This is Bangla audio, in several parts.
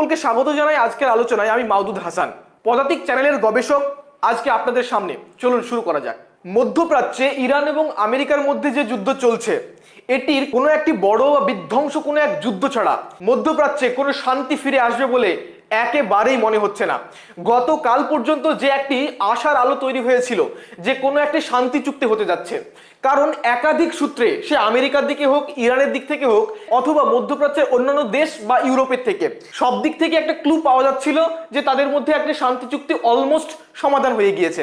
সকলকে স্বাগত জানাই আজকের আলোচনায়। আমি মাওদুদ হাসান, পদাতিক চ্যানেলের গবেষক। আজকে আপনাদের সামনে চলুন শুরু করা যাক। মধ্যপ্রাচ্যে ইরান এবং আমেরিকার মধ্যে যে যুদ্ধ চলছে, এটির কোনো একটি বড় বা বিধ্বংস কোনো এক যুদ্ধ ছাড়া মধ্যপ্রাচ্যে কোনো শান্তি ফিরে আসবে বলে একেবারেই মনে হচ্ছে না। গতকাল পর্যন্ত যে একটি আশার আলো তৈরি হয়েছিল যে কোনো একটি শান্তি চুক্তি হতে যাচ্ছে, কারণ একাধিক সূত্রে, সে আমেরিকার দিকে হোক, ইরানের দিক থেকে হোক, অথবা মধ্যপ্রাচ্যের অন্যান্য দেশ বা ইউরোপের থেকে, সব দিক থেকে একটা ক্লু পাওয়া যাচ্ছিল যে তাদের মধ্যে একটা শান্তি চুক্তি অলমোস্ট সমাধান হয়ে গিয়েছে।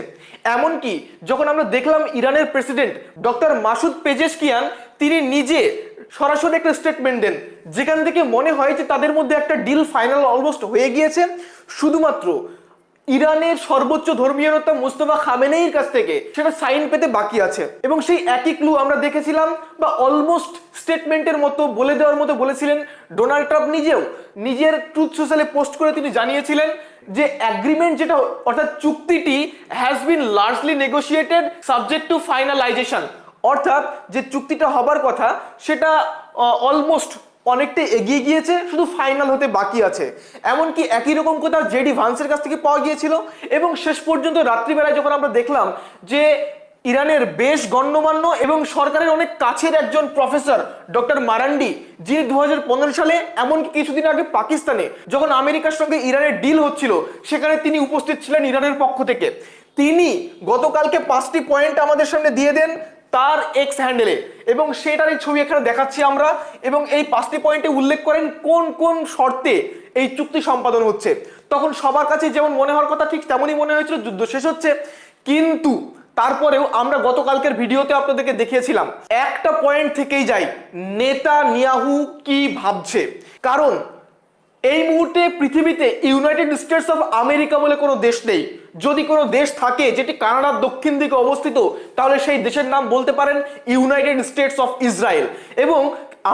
এমনকি যখন আমরা দেখলাম ইরানের প্রেসিডেন্ট ডক্টর মাসুদ পেজেশকিয়ান তিনি নিজে সরাসরি একটা স্টেটমেন্ট দেন, যেখান থেকে মনে হয় যে তাদের মধ্যে একটা ডিল ফাইনাল অলমোস্ট হয়ে গিয়েছে। শুধুমাত্র ইরানের সর্বোচ্চ ধর্মীয় নেতা মুস্তফা খামেনেইর কাছ থেকে সেটা সাইন পেতে বাকি আছে। এবং সেই একই ক্লু আমরা দেখেছিলাম, বা অলমোস্ট স্টেটমেন্টের মতো বলে দেওয়ার মতো বলেছিলেন ডোনাল্ড ট্রাম্প নিজেও। নিজের ট্রুথ সোশ্যালে পোস্ট করে তিনি জানিয়েছিলেন যে অ্যাগ্রিমেন্ট, যেটা অর্থাৎ চুক্তিটি has been largely negotiated subject to finalisation, অর্থাৎ যে চুক্তিটা হবার কথা সেটা অলমোস্ট অনেকটাই এগিয়ে গিয়েছে, শুধু ফাইনাল হতে বাকি আছে। এমনকি একই রকম কথা জেডি ভান্সের কাছ থেকে পাওয়া গিয়েছিল। এবং শেষ পর্যন্ত রাত্রিবেলায় যখন আমরা দেখলাম যে ইরানের বেশ গণ্যমান্য এবং সরকারের অনেক কাছের একজন প্রফেসর ডক্টর মারান্ডি, যিনি 2015 সালে, এমনকি কিছুদিন আগে পাকিস্তানে যখন আমেরিকার সঙ্গে ইরানের ডিল হচ্ছিল, সেখানে তিনি উপস্থিত ছিলেন ইরানের পক্ষ থেকে। তিনি গতকালকে 5টি পয়েন্ট আমাদের সামনে দিয়ে দেন তার এক্স হ্যান্ডেলে, এবং সেটার এই ছবি এখানে দেখাচ্ছি আমরা। এবং এই 5টি পয়েন্টে উল্লেখ করেন কোন কোন শর্তে এই চুক্তি সম্পাদন হচ্ছে। তখন সবার কাছে যেমন মনে হওয়ার কথা, ঠিক তেমনই মনে হয়েছিল যুদ্ধ শেষ হচ্ছে। কিন্তু তারপরেও আমরা গতকালকের ভিডিওতে আপনাদেরকে দেখিয়েছিলাম একটা পয়েন্ট থেকেই যাই, নেতানিয়াহু কি ভাবছে। কারণ এই মুহূর্তে পৃথিবীতে ইউনাইটেড স্টেটস অফ আমেরিকা বলে কোনো দেশ নেই। যদি কোনো দেশ থাকে যেটি কানাডার দক্ষিণ দিকে অবস্থিত, তাহলে সেই দেশের নাম বলতে পারেন ইউনাইটেড স্টেটস অফ ইসরায়েল। এবং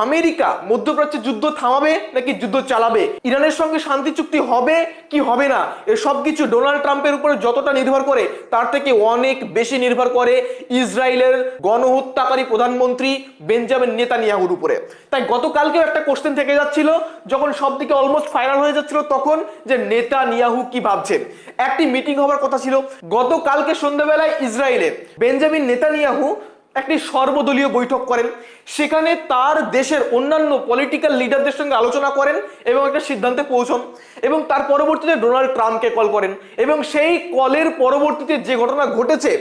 আমেরিকা মধ্যপ্রাচ্যে যুদ্ধ থামাবে নাকি যুদ্ধ চালাবে, ইরানের সঙ্গে শান্তি চুক্তি হবে কি হবে না, এসব কিছু ডোনাল্ড ট্রাম্পের উপরে যতটা নির্ভর করে, তার থেকে অনেক বেশি নির্ভর করে ইসরায়েলের গণহত্যাকারী প্রধানমন্ত্রী বেঞ্জামিন নেতানিয়াহুর উপরে। তাই গতকালকেও একটা কোশ্চেন থেকে যাচ্ছিল, যখন সব দিকে অলমোস্ট ফাইনাল হয়ে যাচ্ছিল, তখন যে নেতানিয়াহু কি ভাবছেন। একটি মিটিং হবার কথা ছিল গতকালকে সন্ধ্যাবেলায় ইসরায়েলে। বেঞ্জামিন নেতানিয়াহু একটি সর্বদলীয় বৈঠক করেন, সেখানে তার দেশের অন্যান্য পলিটিক্যাল লিডারদের সঙ্গে আলোচনা করেন এবং একটা সিদ্ধান্তে পৌঁছন। এবং তার পরবর্তীতে ডোনাল্ড ট্রাম্পকে কল করেন, এবং সেই কলের পরবর্তীতে যে ঘটনা ঘটেছে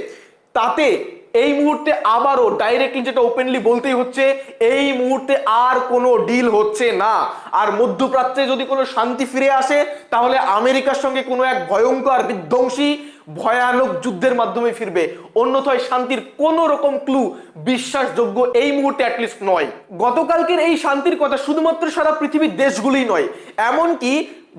তাতে এই মুহূর্তে আবারও ডাইরেক্টলি, যেটা ওপেনলি বলতেই হচ্ছে, এই মুহূর্তে আর কোনো ডিল হচ্ছে না। আর মধ্যপ্রাচ্যে যদি কোনো শান্তি ফিরে আসে, তাহলে আমেরিকার সঙ্গে কোনো এক ভয়ঙ্কর বিধ্বংসী ভয়ানক যুদ্ধের মাধ্যমে ফিরবে। অন্যথায় শান্তির কোন রকম ক্লু বিশ্বাসযোগ্য এই মুহূর্তে অ্যাটলিস্ট নয়। গতকালকের এই শান্তির কথা শুধুমাত্র সারা পৃথিবীর দেশগুলোই নয়, এমনকি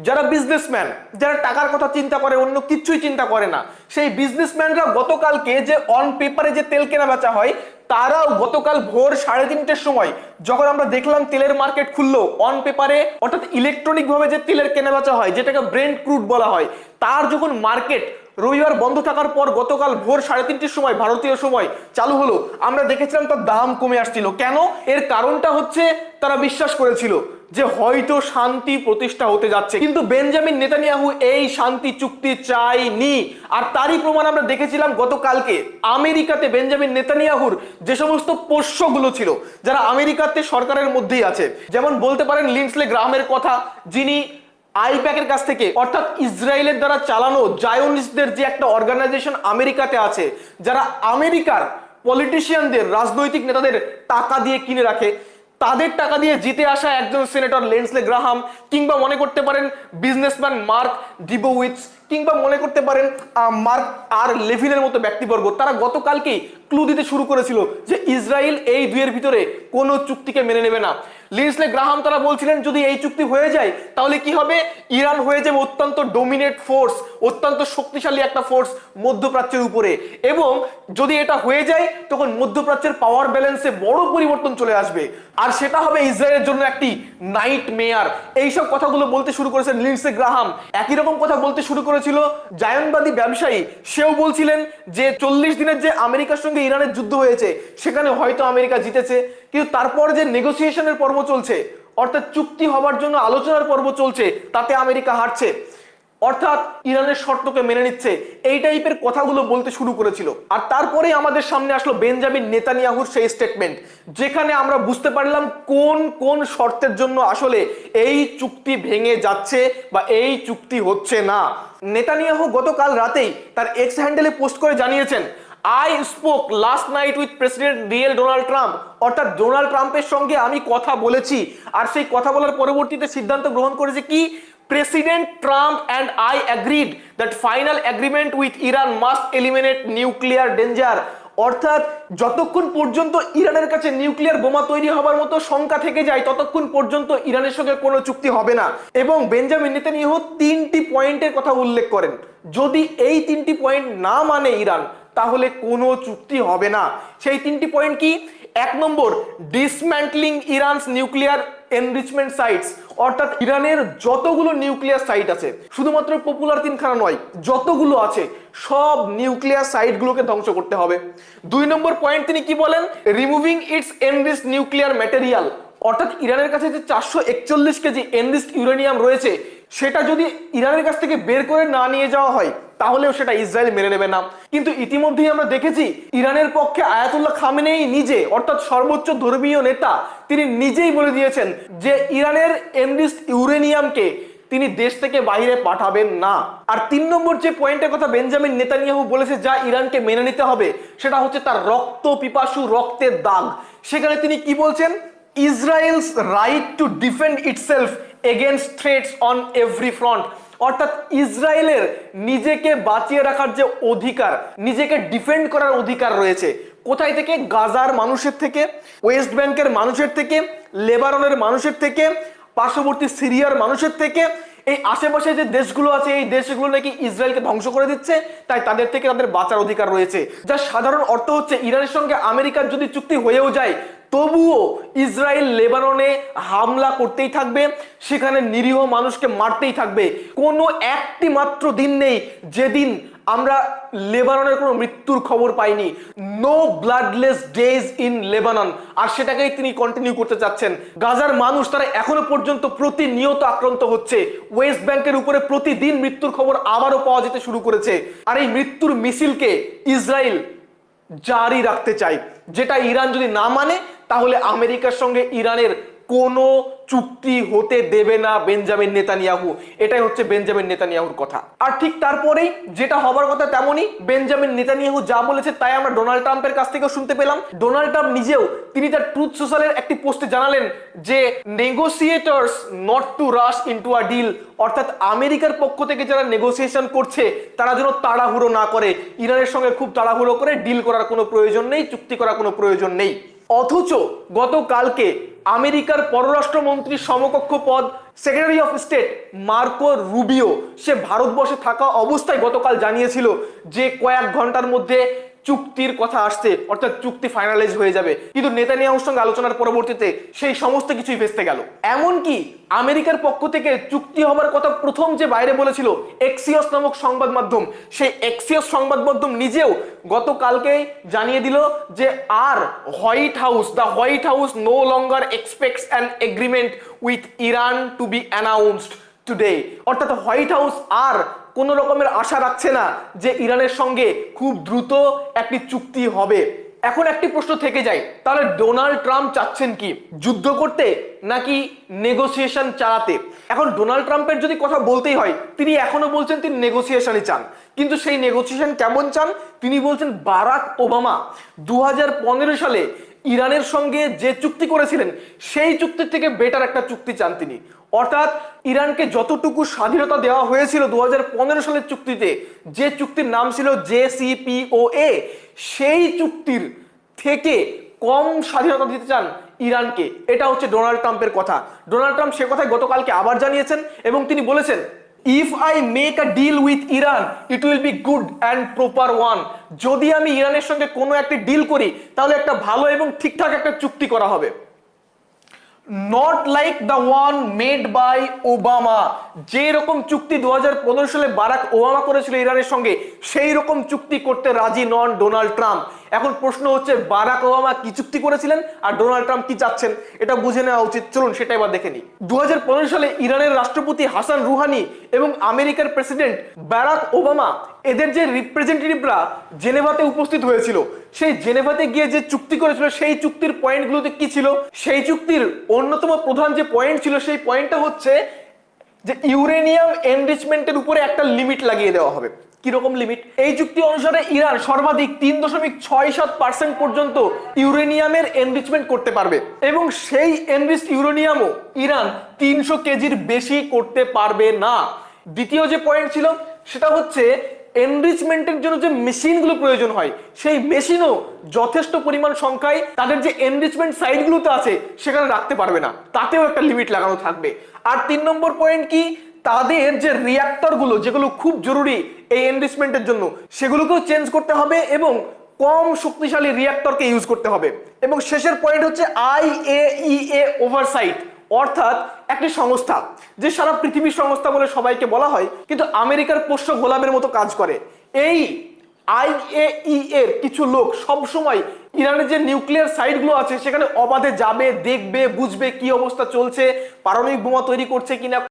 যারা বিজনেসম্যান, যারা টাকার কথা চিন্তা করে, অন্য কিছুই চিন্তা করে না, সেই বিজনেসম্যানরা গতকালকে যে অন পেপারে যে তেল কেনা বেচা হয়, তারাও গতকাল ভোর 3:30টার সময় যখন আমরা দেখলাম তেলের মার্কেট খুললো অন পেপারে, অর্থাৎ ইলেকট্রনিক ভাবে যে তেলের কেনা বেচা হয়, যেটাকে ব্রেন্ট ক্রুড বলা হয়, তার যখন মার্কেট রবিবার বন্ধ থাকার পর গতকাল ভোর 3:30টার সময় ভারতীয় সময় চালু হলো, আমরা দেখেছিলাম তার দাম কমে আসছিল। কেন? এর কারণটা হচ্ছে তারা বিশ্বাস করেছিল যে হয়তো শান্তি প্রতিষ্ঠা হতে যাচ্ছে। কিন্তু বেঞ্জামিন নেতানিয়াহু এই শান্তি চুক্তি চায়নি। আর তারই প্রমাণ আমরা দেখেছিলাম গতকালকে আমেরিকাতে বেঞ্জামিন নেতানিয়াহুর যে সমস্ত পোষ্যগুলো ছিল, যারা আমেরিকাতে সরকারের মধ্যেই আছে, যেমন বলতে পারেন লিন্ডসে গ্রাহামের কথা, যিনি আইপ্যাকের কাছ থেকে, অর্থাৎ ইসরায়েলের দ্বারা চালানো জায়োনিস্টদের যে একটা অর্গানাইজেশন আমেরিকাতে আছে, যারা আমেরিকার পলিটিশিয়ানদের, রাজনৈতিক নেতাদের টাকা দিয়ে কিনে রাখে, তাদের টাকা দিয়ে জিতে আসা একজন সেনেটর লিন্ডসে গ্রাহাম, কিংবা মনে করতে পারেন বিজনেসম্যান মার্ক ডিবোউইটস, কিংবা মনে করতে পারেন মার্ক আর লেভিনের মতো ব্যক্তিবর্গ, তারা গতকালকেই ক্লু দিতে শুরু করেছিল যে ইসরায়েল এই দুইয়ের ভিতরে কোনো চুক্তিকে মেনে নেবে না। লিন্ডসে গ্রাহাম তারা বলছিলেন যদি এই চুক্তি হয়ে যায় তাহলে কি হবে, ইরান হয়ে যাবে অত্যন্ত ডোমিনেট ফোর্স, অত্যন্ত শক্তিশালী একটা ফোর্স মধ্যপ্রাচ্যের উপরে। এবং যদি এটা হয়ে যায় তখন মধ্যপ্রাচ্যের পাওয়ার ব্যালেন্সে বড় পরিবর্তন চলে আসবে, আর সেটা হবে ইসরায়েলের জন্য একটি নাইট মেয়ার। এইসব কথাগুলো বলতে শুরু করেছেন লিন্ডসে গ্রাহাম। একই রকম কথা বলতে শুরু করেছিল জায়নবাদী ব্যবসায়ী, সেও বলছিলেন যে 40 দিনের যে আমেরিকার সঙ্গে ইরানের যুদ্ধ হয়েছে সেখানে হয়তো আমেরিকা জিতেছে, কিন্তু তারপর যে নেগোসিয়েশনের পর্ব চলছে অর্থাৎ চুক্তি হবার জন্য আলোচনার পর্ব চলছে, তাতে আমেরিকা হারছে, অর্থাৎ ইরানের শর্তকে মেনে নিচ্ছে, এই টাইপের কথাগুলো বলতে শুরু করেছিল। আর তারপরে আমাদের সামনে আসলো বেঞ্জামিন নেতানিয়াহুর সেই স্টেটমেন্ট, যেখানে আমরা বুঝতে পারলাম কোন কোন শর্তের জন্য আসলে এই চুক্তি ভেঙে যাচ্ছে বা এই চুক্তি হচ্ছে না। নেতানিয়াহু গতকাল রাতেই তার এক্স হ্যান্ডেলে পোস্ট করে জানিয়েছেন, I spoke last night with President real Donald Trump, অর্থাৎ ডোনাল্ড ট্রাম্পের সঙ্গে আমি কথা বলেছি, আর সেই কথা বলার পরবর্তীতে সিদ্ধান্ত গ্রহণ করেছে কি, President Trump and I agreed that final agreement with Iran must eliminate nuclear danger, অর্থাৎ যতক্ষণ পর্যন্ত ইরানের কাছে নিউক্লিয়ার বোমা তৈরি হবার মতো শঙ্কা থেকে যায় ততক্ষণ পর্যন্ত ইরানের সঙ্গে কোনো চুক্তি হবে না। এবং বেঞ্জামিন নেতানিয়াহু 3টি পয়েন্টের কথা উল্লেখ করেন, যদি এই 3টি পয়েন্ট না মানে ইরান তাহলে কোনো চুক্তি হবে না। সেই 3টি পয়েন্ট কি? 1 নম্বর, ডিসম্যান্টলিং ইরানস নিউক্লিয়ার এনরিচমেন্ট সাইটস, অর্থাৎ ইরানের যতগুলো নিউক্লিয়ার সাইট আছে, শুধুমাত্র পপুলার 3খানা নয়, যতগুলো আছে সব নিউক্লিয়ার সাইটগুলোকে ধ্বংস করতে হবে। 2 নম্বর পয়েন্ট তিনি কি বলেন, removing it's enriched nuclear material, অর্থাৎ ইরানের কাছে যে 441 কেজি এনরিচড ইউরেনিয়াম রয়েছে সেটা যদি ইরানের কাছ থেকে বের করে না নিয়ে যাওয়া হয় তাহলেও সেটা ইসরায়েল মেনে নেবে না। কিন্তু ইতিমধ্যেই আমরা দেখেছি ইরানের পক্ষে আয়াতুল্লাহ খামেনেই নিজে, অর্থাৎ সর্বোচ্চ ধর্মীয় নেতা, তিনি নিজেই বলে দিয়েছেন যে ইরানের এনরিচড ইউরেনিয়ামকে তিনি দেশ থেকে বাইরে পাঠাবেন না। আর 3 নম্বর যে পয়েন্টের কথা বেঞ্জামিন নেতানিয়াহু বলেছে যা ইরানকে মেনে নিতে হবে, সেটা হচ্ছে তার রক্ত পিপাসু রক্তের দাগ। সেখানে তিনি কি বলছেন, Israel's right to defend itself against threats on every front, অর্থাৎ ইসরায়েলের নিজেকে বাঁচিয়ে রাখার যে অধিকার, নিজেকে ডিফেন্ড করার অধিকার রয়েছে, কোথায় থেকে? গাজার মানুষের থেকে, ওয়েস্ট ব্যাংকের মানুষের থেকে, লেবাননের মানুষের থেকে, পার্শ্ববর্তী সিরিয়ার মানুষের থেকে। এই আশেপাশে যে দেশগুলো আছে এই দেশগুলো নাকি ইসরায়েলকে ধ্বংস করে দিচ্ছে, তাই তাদের থেকে তাদের বাঁচার অধিকার রয়েছে। যার সাধারণ অর্থ হচ্ছে ইরানের সঙ্গে আমেরিকার যদি চুক্তি হয়েও যায় তবুও ইসরায়েল লেবাননে হামলা করতেই থাকবে, সেখানে নিরীহ মানুষকে মারতেই থাকবে। কোনো একটি মাত্র দিন নেই যেদিন আমরা লেবাননের কোনো মৃত্যুর খবর পাইনি। No bloodless days in Lebanon, আর সেটাকেই তিনি কন্টিনিউ করতে চাচ্ছেন। গাজার মানুষ তারা এখনো পর্যন্ত প্রতিনিয়ত আক্রান্ত হচ্ছে, ওয়েস্ট ব্যাংকের উপরে প্রতিদিন মৃত্যুর খবর আবারও পাওয়া যেতে শুরু করেছে। আর এই মৃত্যুর মিছিলকে ইসরায়েল জারি রাখতে চায়, যেটা ইরান যদি না মানে তাহলে আমেরিকার সঙ্গে ইরানের কোনো চুক্তি হতে দেবে না বেঞ্জামিন নেতানিয়াহু। এটাই হচ্ছে বেঞ্জামিন নেতানিয়াহুর কথা। আর ঠিক তারপরেই যেটা হবার কথা তেমনই বেঞ্জামিন নেতানিয়াহু যা বলেছে তাই আমরা ডোনাল্ড ট্রাম্পের কাছ থেকেও শুনতে পেলাম। ডোনাল্ড ট্রাম্প নিজেও তিনি তার ট্রুথ সোশ্যালের একটি পোস্টে জানালেন যে negotiators not to rush into a deal, অর্থাৎ আমেরিকার পক্ষ থেকে যারা নেগোসিয়েশন করছে তারা যেন তাড়াহুড়ো না করে, ইরানের সঙ্গে খুব তাড়াহুড়ো করে ডিল করার কোনো প্রয়োজন নেই, চুক্তি করার কোনো প্রয়োজন নেই। অথচ গতকালকে আমেরিকার পররাষ্ট্রমন্ত্রীর সমকক্ষ পদ secretary of state Marco Rubio সে ভারতবর্ষে থাকা অবস্থায় গতকাল জানিয়েছিল যে কয়েক ঘন্টার মধ্যে চুক্তির কথা আসছে, অর্থাৎ চুক্তি ফাইনালাইজ হয়ে যাবে। কিন্তু নেতানিয়াহুর সঙ্গে আলোচনার পরবর্তীতে সেই সমস্ত কিছুই ভেস্তে গেল। এমনকি আমেরিকার পক্ষ থেকে চুক্তি হবার কথা প্রথম যে বাইরে বলেছিল এক্সিওস নামক সংবাদ মাধ্যম, সেই এক্সিওস সংবাদ মাধ্যম নিজেও গতকালকেই জানিয়ে দিল যে আর the White House no longer expects an agreement with Iran to be announced today, অর্থাৎ হোয়াইট হাউস আর কোন রকমের আশা রাখছে না যে ইরানের সঙ্গে খুব দ্রুত একটি চুক্তি হবে। এখন একটি প্রশ্ন থেকে যায়, তাহলে ডোনাল্ড ট্রাম্প চাচ্ছেন কি? যুদ্ধ করতে নাকি নেগোসিয়েশন চালাতে? এখন ডোনাল্ড ট্রাম্পের যদি কথা বলতেই হয় তিনি এখনো বলছেন তিনি নেগোসিয়েশনই চান, কিন্তু সেই নেগোসিয়েশন কেমন চান? তিনি বলছেন বারাক ওবামা 2015 সালে ইরানের সঙ্গে যে চুক্তি করেছিলেন সেই চুক্তির থেকে বেটার একটা চুক্তি চান তিনি। অর্থাৎ ইরানকে যতটুকু স্বাধীনতা দেওয়া হয়েছিল 2015 সালের চুক্তিতে, যে চুক্তির নাম ছিল JCPOA, সেই চুক্তির থেকে কম স্বাধীনতা দিতে চান ইরানকে। এটা হচ্ছে ডোনাল্ড ট্রাম্পের কথা। ডোনাল্ড ট্রাম্প সে কথাই গতকালকে আবার জানিয়েছেন এবং তিনি বলেছেন, if I make a deal with Iran it will be good and proper one, যদি আমি ইরানের সঙ্গে কোনো একটি ডিল করি তাহলে একটা ভালো এবং ঠিকঠাক একটা চুক্তি করা হবে। Not like the one made by Obama, যে রকম চুক্তি 2015 সালে বারাক ওবামা করেছিল ইরানের সঙ্গে, সেই রকম চুক্তি করতে রাজি নন ডোনাল্ড ট্রাম্প। এখন প্রশ্ন হচ্ছে বারাক ওবামা কি চুক্তি করেছিলেন আর ডোনাল্ড ট্রাম্প কি চাচ্ছেন, এটা বুঝে নেওয়া উচিত। চলুন সেটা এবার দেখে নিই। 2015 সালে ইরানের রাষ্ট্রপতি হাসান রুহানি এবং আমেরিকার প্রেসিডেন্ট বারাক ওবামা, এদের যে রিপ্রেজেন্টেটিভরা জেনেভাতে উপস্থিত হয়েছিল, সেই জেনেভাতে গিয়ে যে চুক্তি করেছিল, সেই চুক্তির পয়েন্টগুলোতে কি ছিল? সেই চুক্তির অন্যতম প্রধান যে পয়েন্ট ছিল, সেই পয়েন্টটা হচ্ছে যে ইউরেনিয়াম এনরিচমেন্টের উপরে একটা লিমিট লাগিয়ে দেওয়া হবে। কিরকম লিমিট? এই চুক্তি অনুসারে ইরান সর্বাধিক 3.67% পর্যন্ত ইউরেনিয়ামের এনরিচমেন্ট করতে পারবে, এবং সেই এনরিচড ইউরেনিয়ামও ইরান 300 কেজির বেশি করতে পারবে না। দ্বিতীয় যে পয়েন্ট ছিল সেটা হচ্ছে এনরিচমেন্টের জন্য যে মেশিনগুলো প্রয়োজন হয়, সেই মেশিনও যথেষ্ট পরিমাণ সংখ্যায় তাদের যে এনরিচমেন্ট সাইটগুলোতে আছে সেখানে রাখতে পারবে না, তাতেও একটা লিমিট লাগানো থাকবে। আর 3 নম্বর পয়েন্ট কি? তাদের যে রিঅ্যাক্টরগুলো, যেগুলো খুব জরুরি এই এনরিচমেন্টের জন্য, সেগুলোকেও চেঞ্জ করতে হবে এবং কম শক্তিশালী রিঅ্যাক্টরকে ইউজ করতে হবে। এবং শেষের পয়েন্ট হচ্ছে IAEA ওভারসাইট, অর্থাৎ একটি সংস্থা যে সারা পৃথিবীর সংস্থা বলে সবাইকে বলা হয়, কিন্তু আমেরিকার পোষ্য গোলামের মতো কাজ করে। এই IAEA এর কিছু লোক সবসময় ইরানের যে নিউক্লিয়ার সাইটগুলো আছে সেখানে অবাধে যাবে, দেখবে, বুঝবে কি অবস্থা চলছে, পারমাণবিক বোমা তৈরি করছে কিনা,